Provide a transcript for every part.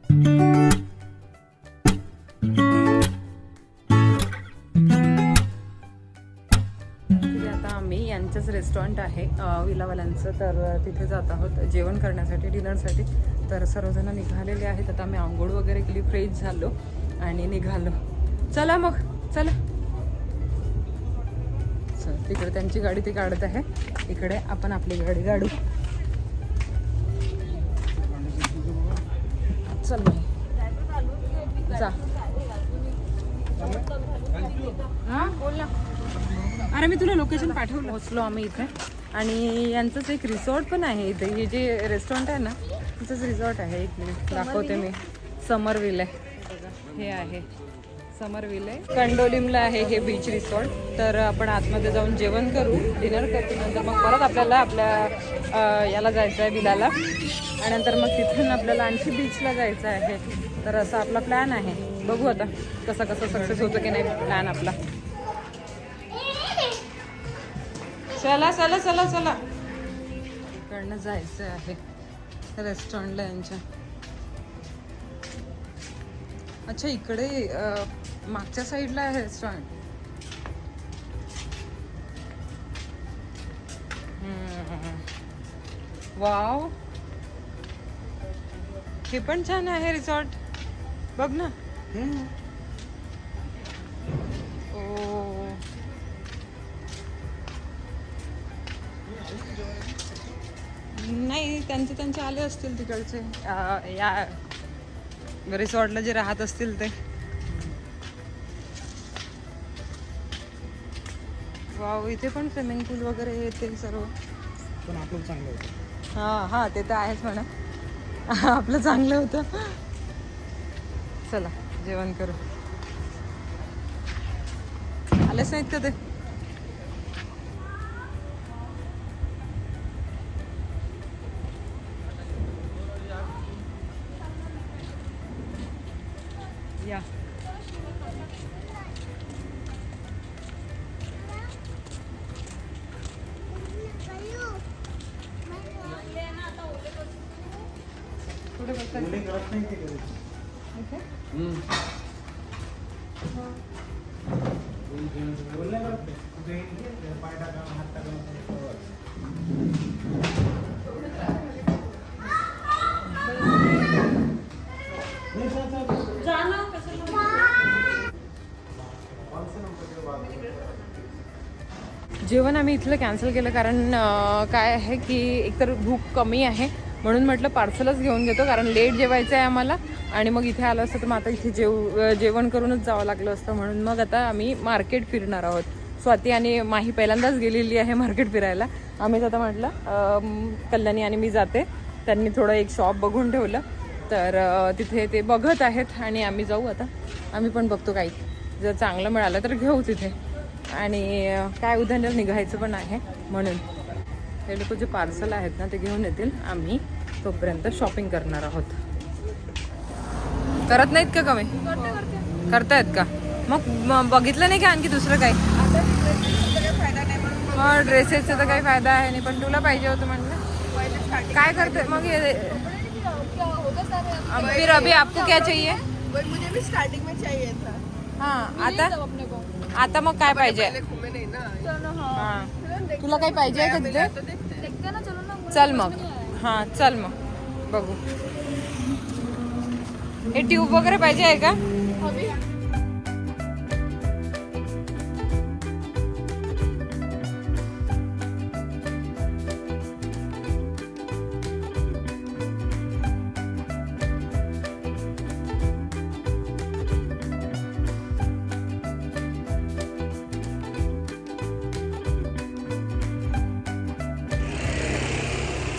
आता आम्ही यांचंच रेस्टॉरंट आहे विलावाल्यांचं, तर तिथे जात आहोत जेवण करण्यासाठी, डिनरसाठी. तर सर्वजण निघालेले आहेत. आता आम्ही आंघोळ वगैरे केली, फ्रेश झालो आणि निघालो. चला मग, चला. तिकडे त्यांची गाडी ती काढत आहे, इकडे आपण आपली गाडी काढू. चल जा. हां बोल ना. अरे मी तुला लोकेशन पाठवलं. पोचलो आम्ही इथे आणि यांचंच एक रिसॉर्ट पण आहे इथे. हे जे रेस्टॉरंट आहे ना, तिथंच रिसॉर्ट आहे. एक मिनिट दाखवते मी. समरविल आहे, हे आहे समरविल आहे. कंडोलिमला आहे हे बीच रिसॉर्ट. तर आपण आतमध्ये जाऊन जेवण करू, डिनर करू. नंतर मग परत आपल्याला आपल्या याला जायचं आहे विलाला, आणि नंतर मग तिथून आपल्याला आणखी बीचला जायचं आहे. तर असा आपला प्लॅन आहे. बघू आता कसा सक्सेस होतो की नाही प्लॅन आपला. चला चला चला चला. इकडनं जायचं आहे रेस्टॉरंटला यांच्या. अच्छा, इकडे मागच्या साईडला आहे रेस्टॉरंट. वाव, हे पण छान आहे रिसॉर्ट. बघ ना. ओ, नाही त्यांचे आले असतील तिकडचे या रिसॉर्टला जे राहत असतील ते. वाव, इथे पण स्विमिंग पूल वगैरे येते सर्व. पण आपलं चांगलं होतं. हां ते तर आहेच म्हणा. आपलं चांगलं होतं. चला जेवण करू. आलेच नाहीत का ते? या. कुठे बसतात? मुली करत नाही ते घरी. बोलले करत ते. कुठे पाय टाका, हात टाका. जेवण आम्ही इथलं कॅन्सल केलं कारण काय आहे की एकतर भूक कमी आहे, म्हणून म्हटलं पार्सलच घेऊन घेतो, कारण लेट जेवायचं आहे आम्हाला. आणि मग इथे आलं असतं तर मग आता इथे जेवण करूनच जावं लागलं असतं. म्हणून मग आता आम्ही मार्केट फिरणार आहोत. स्वाती आणि माही पहिल्यांदाच गेलेली आहे मार्केट फिरायला. आम्हीच आता म्हटलं कल्याणी आणि मी जाते. त्यांनी थोडं एक शॉप बघून ठेवलं, तर तिथे ते बघत आहेत आणि आम्ही जाऊ आता. आम्ही पण बघतो काही जर चांगलं मिळालं तर घेऊ तिथे. आणि काय उद्या निघायचं पण आहे, म्हणून हे लोक जे पार्सल आहेत ना ते घेऊन येतील. आम्ही तोपर्यंत शॉपिंग करणार आहोत. करत नाहीत का कमी? करतायत का? मग बघितलं नाही का आणखी दुसरं काही? मग ड्रेसेसचा तर काही फायदा आहे नाही, पण तुला पाहिजे होतं म्हणलं. काय करते मग? फिर अभी आपको क्या चाहिए? मुझे भी स्टार्टिंग में चाहिए था. हाँ आता मग काय पाहिजे? हां, तुला काही पाहिजे आहे का तिथे? चल मग. हां चल मग बघू. हे ट्यूब वगैरे पाहिजे आहे का?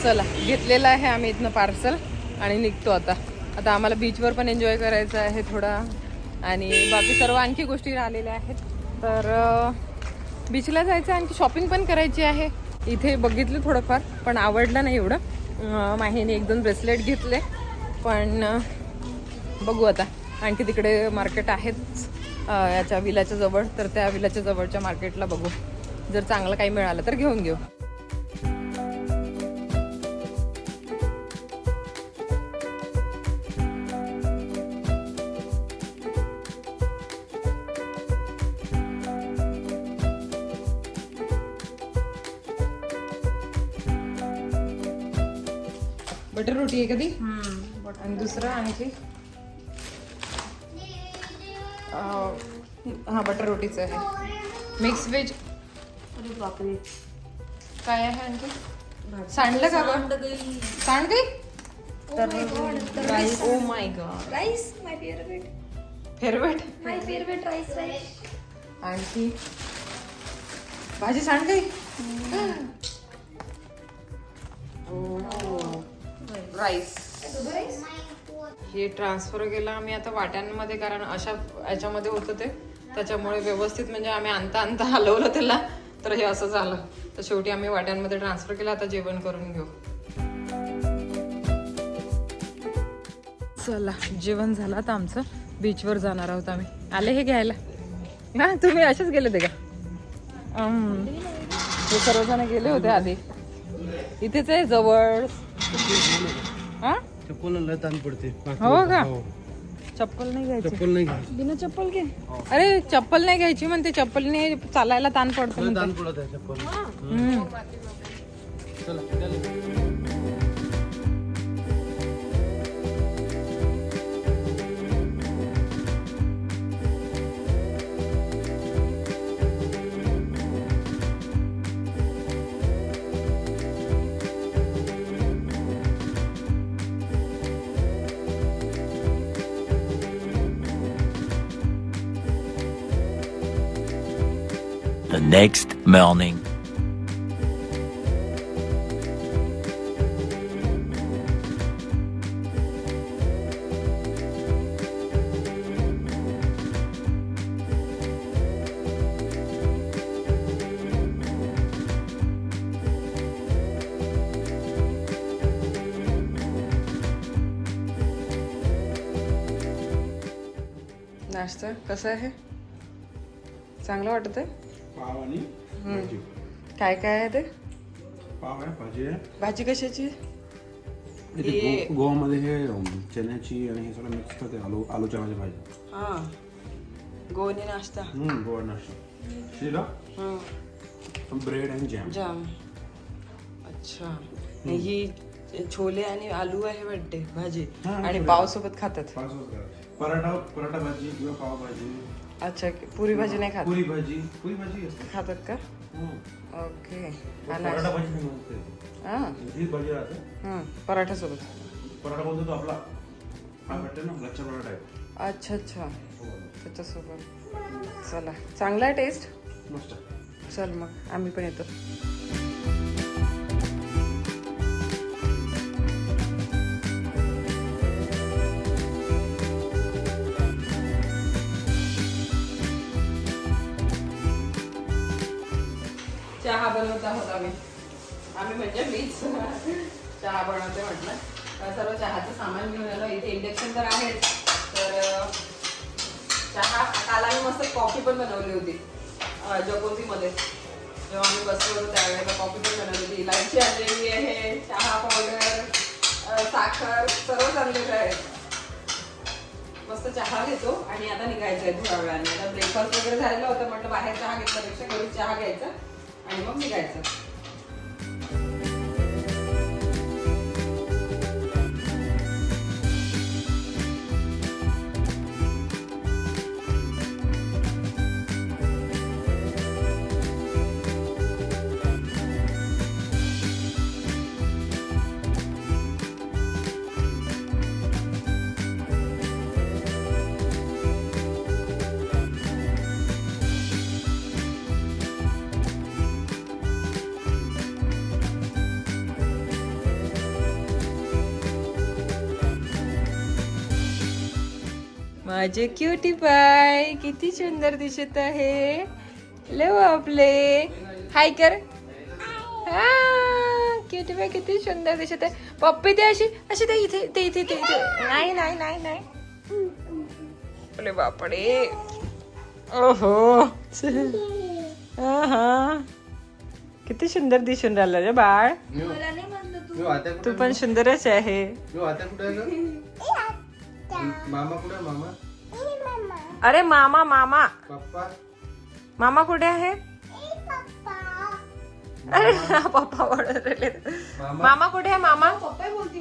चला, घेतलेलं आहे आम्ही इथनं पार्सल आणि निघतो आता. आता आम्हाला बीचवर पण एन्जॉय करायचं आहे थोडा, आणि बाकी सर्व आणखी गोष्टी राहिलेल्या आहेत. तर बीचला जायचं, आणखी शॉपिंग पण करायची आहे. इथे बघितलं थोडंफार, पण आवडलं नाही एवढं. माहीने 1-2 ब्रेसलेट घेतले, पण बघू आता. आणखी तिकडे मार्केट आहेच याच्या विलाच्या जवळ, तर त्या विलाच्या जवळच्या मार्केटला बघू. जर चांगलं काही मिळालं तर घेऊन घेऊ. बटर रोटी आहे कधी आणि दुसरं आणखी हा बटर रोटीच आहे. मिक्स व्हेज अरे बापरे, काय आहे आणखी? सांडलं का गं? सांड काही rice. Oh my God, rice my favourite, favourite. My favourite rice. आणखी भाजी सांड काही. राईस. हे ट्रान्सफर केलं आम्ही आता वाट्यांमध्ये, कारण अशा याच्यामध्ये होतं ते, त्याच्यामुळे व्यवस्थित म्हणजे आम्ही आणता हलवलं त्याला, तर हे असं झालं. तर शेवटी आम्ही वाट्यांमध्ये ट्रान्सफर केलं. आता जेवण करून घेऊ. चला जेवण झालं आता आमचं. बीचवर जाणार आहोत आम्ही. आले हे घ्यायला. हा तुम्ही असेच गेले ते का? हे सर्वजण गेले होते आधी. इथेच आहे जवळ. हा चप्पल लय ताण पडते. हो का? चप्पल नाही घ्यायची. चप्पल नाही घ्यायची. बिना चप्पल घे. अरे चप्पल नाही घ्यायची म्हणते. चप्पलने चालायला ताण पडतो ताण म्हणते. पडत आहे चप्पल. चला The next morning. नाश्ता कसा आहे? चांगलं वाटत आहे? पाव आणि भाजी. काय काय आहे ते? पाव आहे, भाजी आहे. भाजी कशाची? इथे गोवामध्ये हे चण्याची आणि हे सगळं मिक्स करते. आलू चण्याची भाजी. हा गोवनी नाश्ता. गोवा नाश्ता. शिरा, ब्रेड आणि जॅम. जाम. अच्छा. आणि ही छोले आणि आलू आहे वाटते भाजी. हा, आणि छोले. पाव सोबत खातात. पराठा भाजी किंवा पाव भाजी. अच्छा पुरी भाजी नाही खात? पुरी भाजी असते. खातात का? ओके. हा पराठा नाश्ता. भाजी नाही म्हणते. हा ही भाजी राहते. पराठा सोबत. पराठा बोलतो तो आपला हा भेटते ना, लच्छा पराठा आहे. अच्छा अच्छा त्याच्यासोबत. चला चांगला आहे टेस्ट. मस्त. चल मग आम्ही पण येतो. चहा बनवत आहोत आम्ही म्हणजे मीच चहा बनवते म्हटलं. सर्व चहाचं सामान घेऊन आलो. इथे इंडक्शन तर आहेच. तर चहा काल आम्ही मस्त कॉफी पण बनवली होती जगोजीमध्ये. जेव्हा आम्ही बसलो होतो त्यावेळेला कॉफी पण बनवली होती. इलायची आणलेली आहे, चहा पावडर, साखर सर्व आणलेलं आहे. मस्त चहा घेतो आणि आता निघायचं आहे थोड्या वेळाने. आता ब्रेकफास्ट वगैरे झालेलं होतं. म्हटलं बाहेर चहा घेतल्यापेक्षा घरी चहा घ्यायचा आणि मग निघायचं. माझे क्युटी बाय किती सुंदर दिसत आहे. लो आपले हाय कर. हा क्युटी बाय किती सुंदर दिसत आहे. पप्पी ते अशी अशी ते इथे ते इथे ते इथे. नाही नाही नाही नाही. अरे बापडे. ओहो हा किती सुंदर दिसून राहिलं रे बाळ. मला नाही म्हणलं तू. तू पण सुंदरच आहे. मामा कुठे आहे? मामा, अरे मामा मामा पप्पा. मामा कुठे आहे? अरे पप्पा ओरडले. मामा कुठे आहे मामा? पप्पा बोलती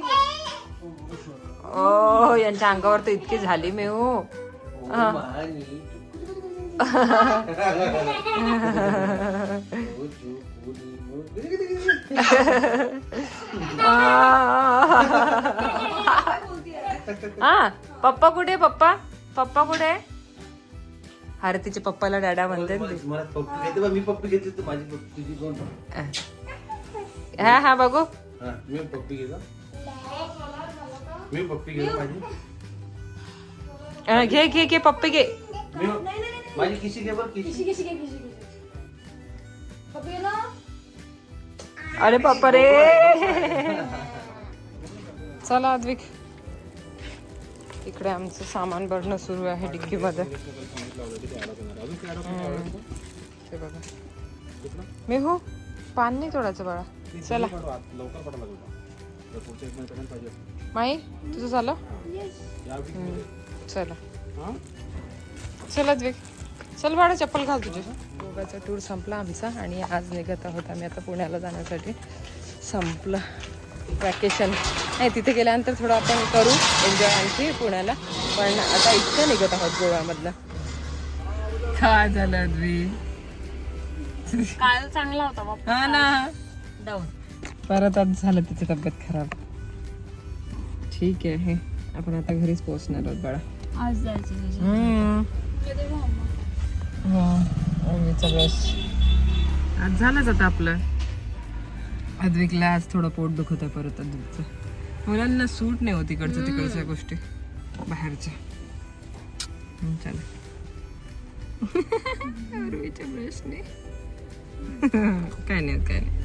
ओ यांच्या अंगावर तर इतकी झाली मी हो. हा पप्पा कुठे पप्पा पप्पा कुठे? अरे तिच्या पप्पाला डॅडा म्हणते ना ती. मला पप्पी घेते बा, मी पप्पी घेतली तर माझी पप्पी तुझी कोण? हा हा बघू. हा, मी पप्पी घेतो. मी पप्पी घेतो माझी. घे घे घे पप्पी घे. मी माझी किशी घे बरं, किशी. अरे पप्पा रे. चला अद्विक, इकडे आमचं सामान भरणं सुरू आहे डिक्कीमध्ये. ते बघा मी हो पान नाही तोडायचं बाळा. चला माई तुझं झालं. चला चला अद्विक चल बाळा चप्पल घाल तुझे. गोव्याचा टूर संपला आमचा आणि आज निघत आहोत आम्ही आता पुण्याला जाण्यासाठी. संपलं वॅकेशन. नाही तिथे गेल्यानंतर थोडं आपण करू एन्जॉय आणखी पुण्याला, पण आता इतकं निघत आहोत गोव्यामधलं. काय झालं अद्विक? काल चांगला होता बाप्पा. हा ना डाऊन. परत आज झालं तिची तब्येत खराब. ठीक आहे आपण आता घरीच पोहोचणार आहोत बाळा. आज जायचं आज झालंच आता आपलं. अद्विकला आज थोडं पोट दुखत आहे परत. अद्विकचं मुलांना सूट नाही होत इकडचं तिकडच्या गोष्टी बाहेरच्या. चला अरवीच्या ब्रशने काय नाही काय नाही.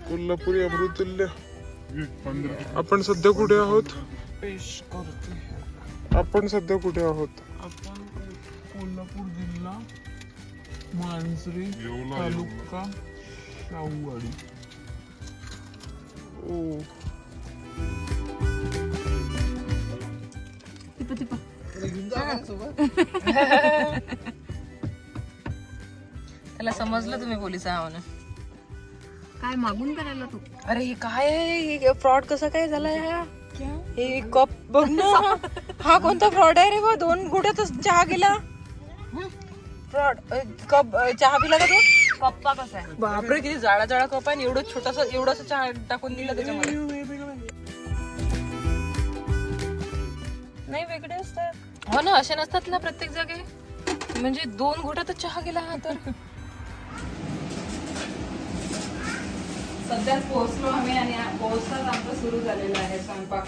कोल्हापुरी अमृतुल्य. आपण सध्या कुठे आहोत? आपण सध्या कुठे आहोत? आपण कोल्हापूर जिल्हा मांजरी तालुका शाहूवाडी. ओ त्याला समजलं तुम्ही पोलिस आहो ना. काय मागून करायला तू? अरे हे काय आहे? फ्रॉड कसं काय झालाय हा? हे कप बघ ना. हा कोणता फ्रॉड आहे रे बा? 2 घोट्यातच चहा गेला. फ्रॉड कप चहा पिला का तू? पप्पा कसा आहे? बापरे किती जाडा जाडा कप आहे. एवढं छोटासा एवढासा चहा टाकून दिला त्याच्यामध्ये. नाही वेगळे असतात हो ना, असे नसतात ना प्रत्येक जागे. म्हणजे 2 घोट्यातच चहा गेला हा तर. सध्याच पोहोचलो आम्ही आणि पोहोचताच आमचं सुरू झालेलं आहे स्वयंपाक.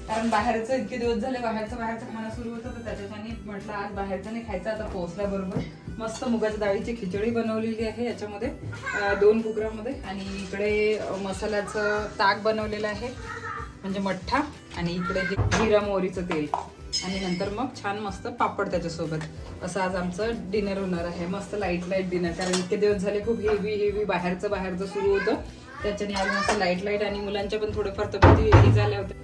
कारण बाहेरचं इतके दिवस झाले बाहेरचं खाणं सुरू होतं, तर त्याच्याने म्हटलं आज बाहेरचं नाही खायचं. आता पोहोचल्याबरोबर मस्त मुगाच्या डाळीची खिचडी बनवलेली आहे याच्यामध्ये 2 कुकरामध्ये. आणि इकडे मसाल्याचं ताक बनवलेलं आहे म्हणजे मठ्ठा. आणि इकडे हे जिरा मोहरीचं तेल आणि नंतर मग छान मस्त पापड त्याच्यासोबत. असं आज आमचं डिनर होणार आहे. मस्त लाईट डिनर. कारण इतके दिवस झाले खूप हेवी बाहेरचं सुरू होतं, त्याच्याने आज मस्त लाईट आणि मुलांच्या पण थोडेफार तब्येती हे झाल्या होत्या.